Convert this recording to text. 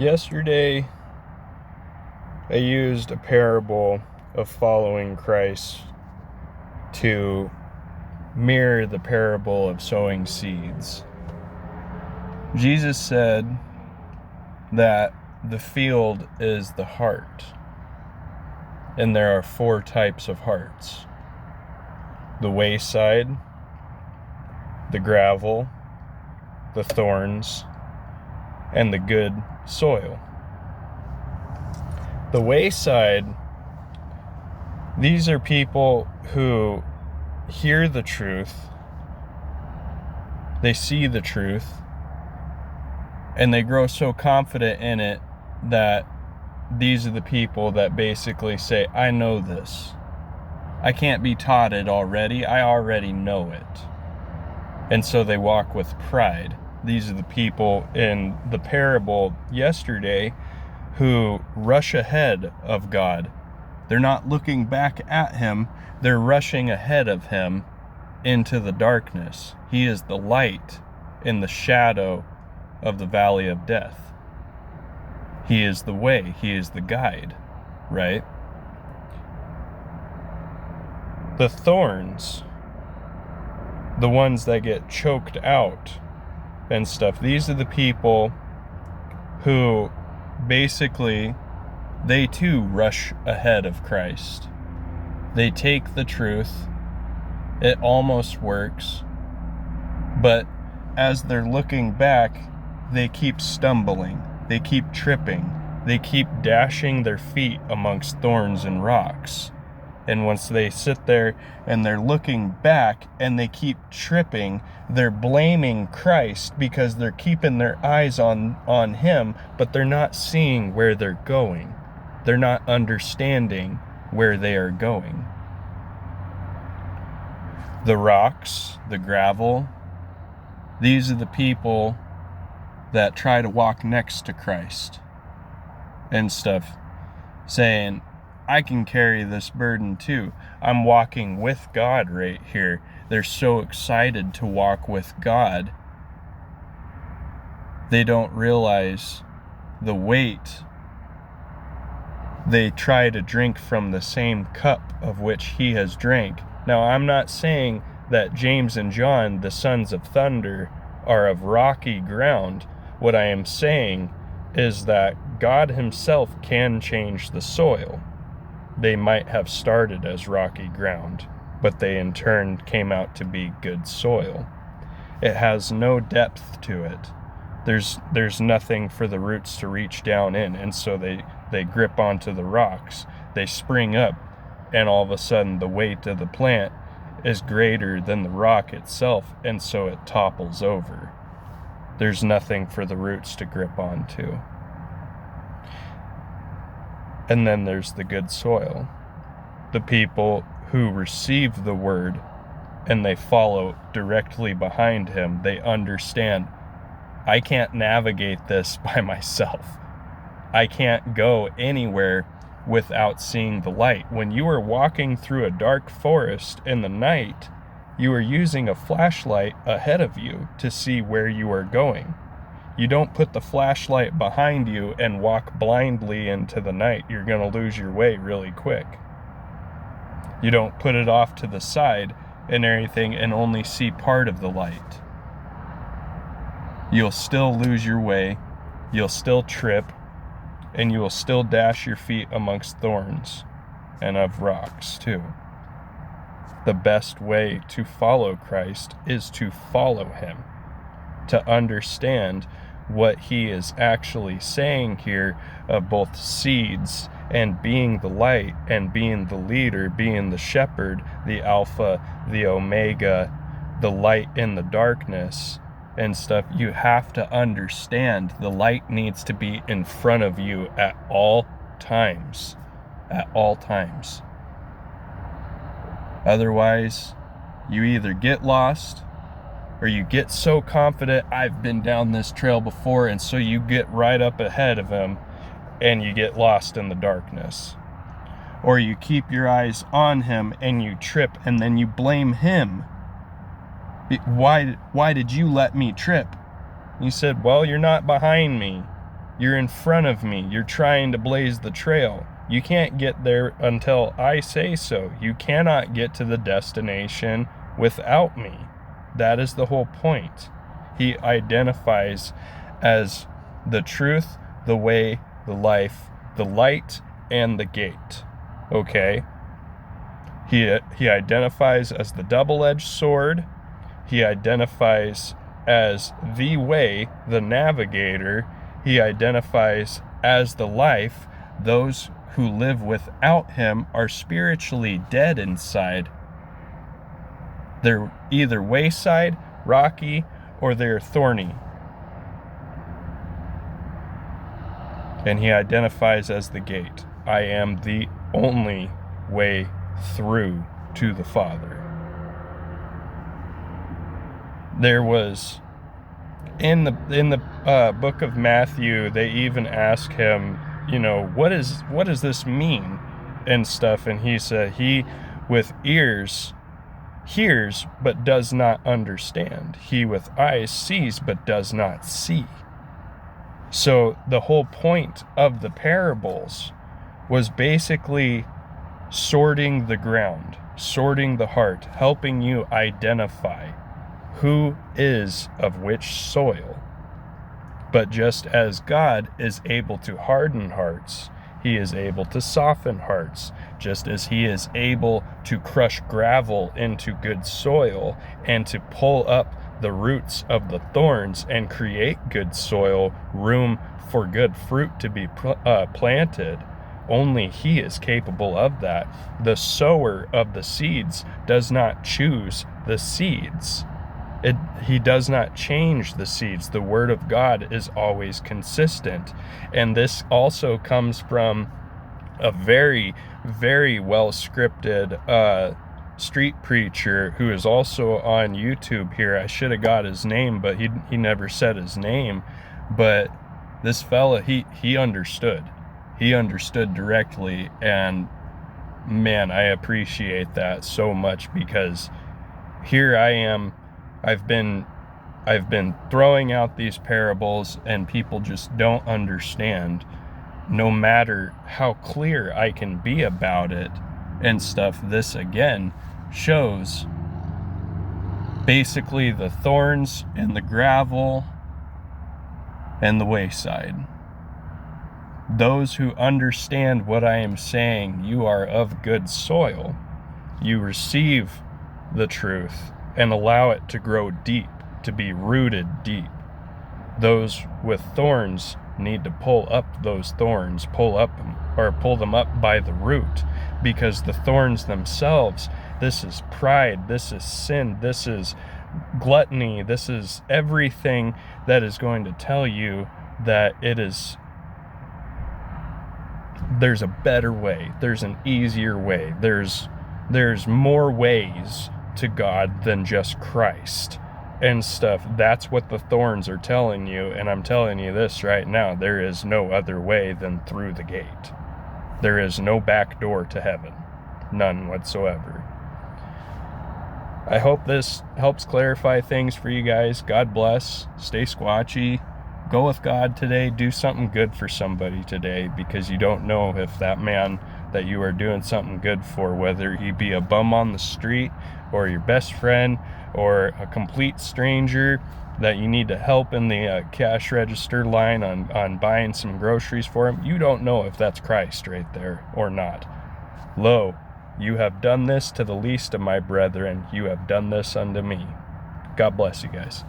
Yesterday, I used a parable of following Christ to mirror the parable of sowing seeds. Jesus said that the field is the heart, and there are 4 types of hearts: the wayside, the gravel, the thorns, and the good soil. The wayside, these are people who hear the truth, they see the truth, and they grow so confident in it that these are the people that basically say, I know this. I can't be taught it already. I already know it. And so they walk with pride. These are the people in the parable yesterday who rush ahead of God. They're not looking back at him. They're rushing ahead of him into the darkness. He is the light in the shadow of the valley of death. He is the way. He is the guide, right? The thorns, the ones that get choked out and stuff, these are the people who basically, they too rush ahead of Christ. They take the truth. It almost works. But as they're looking back, they keep stumbling. They keep tripping. They keep dashing their feet amongst thorns and rocks. And once they sit there and they're looking back and they keep tripping, they're blaming Christ because they're keeping their eyes on him, but they're not seeing where they're going. They're not understanding where they are going. The rocks, the gravel, these are the people that try to walk next to Christ and stuff, saying, I can carry this burden too. I'm walking with God right here. They're so excited to walk with God. They don't realize the weight. They try to drink from the same cup of which he has drank. Now, I'm not saying that James and John, the sons of thunder, are of rocky ground. What I am saying is that God himself can change the soil. They might have started as rocky ground, but they in turn came out to be good soil. It has no depth to it. There's nothing for the roots to reach down in, and so they grip onto the rocks. They spring up, and all of a sudden the weight of the plant is greater than the rock itself, and so it topples over. There's nothing for the roots to grip onto. And then there's the good soil. The people who receive the word and they follow directly behind him. They understand, I can't navigate this by myself. I can't go anywhere without seeing the light. When you are walking through a dark forest in the night, you are using a flashlight ahead of you to see where you are going. You don't put the flashlight behind you and walk blindly into the night. You're going to lose your way really quick. You don't put it off to the side and everything and only see part of the light. You'll still lose your way. You'll still trip. And you will still dash your feet amongst thorns and of rocks too. The best way to follow Christ is to follow him, to understand what he is actually saying here of both seeds and being the light and being the leader, being the shepherd, the Alpha, the Omega, the light in the darkness and stuff. You have to understand the light needs to be in front of you at all times. At all times. Otherwise, you either get lost or you get so confident, I've been down this trail before, and so you get right up ahead of him and you get lost in the darkness. Or you keep your eyes on him and you trip and then you blame him. Why did you let me trip? You said, well, you're not behind me. You're in front of me. You're trying to blaze the trail. You can't get there until I say so. You cannot get to the destination without me. That is the whole point. He identifies as the truth, the way, the life, the light, and the gate. Okay? He identifies as the double-edged sword. He identifies as the way, the navigator. He identifies as the life. Those who live without him are spiritually dead inside. They're either wayside, rocky, or they're thorny. And he identifies as the gate. I am the only way through to the Father. There was in the book of Matthew, they even ask him, what does this mean and stuff, and he said, he with ears hears but does not understand. He with eyes sees but does not see. So the whole point of the parables was basically sorting the ground, sorting the heart, helping you identify who is of which soil. But just as God is able to harden hearts, he is able to soften hearts, just as he is able to crush gravel into good soil and to pull up the roots of the thorns and create good soil, room for good fruit to be planted. Only he is capable of that. The sower of the seeds does not choose the seeds. He does not change the seeds. The word of God is always consistent. And this also comes from a very, very well scripted street preacher who is also on YouTube here. I should have got his name, but he never said his name. But this fella, he understood. He understood directly, and man, I appreciate that so much, because here I am. I've been throwing out these parables and people just don't understand, no matter how clear I can be about it and stuff. This again shows basically the thorns and the gravel and the wayside. Those who understand what I am saying, you are of good soil. You receive the truth and allow it to grow deep, to be rooted deep. Those with thorns need to pull up those thorns, pull them up by the root, because the thorns themselves, this is pride, this is sin, this is gluttony, this is everything that is going to tell you that there's a better way, there's an easier way, there's more ways to God than just Christ and stuff. That's what the thorns are telling you, and I'm telling you this right now, there is no other way than through the gate. There is no back door to heaven, none whatsoever. I hope this helps clarify things for you guys. God bless. Stay squatchy. Go with God today. Do something good for somebody today, because you don't know if that man that you are doing something good for, whether he be a bum on the street or your best friend or a complete stranger that you need to help in the cash register line on buying some groceries for him, you don't know if that's Christ right there or not. Lo, you have done this to the least of my brethren, you have done this unto me. God bless you guys.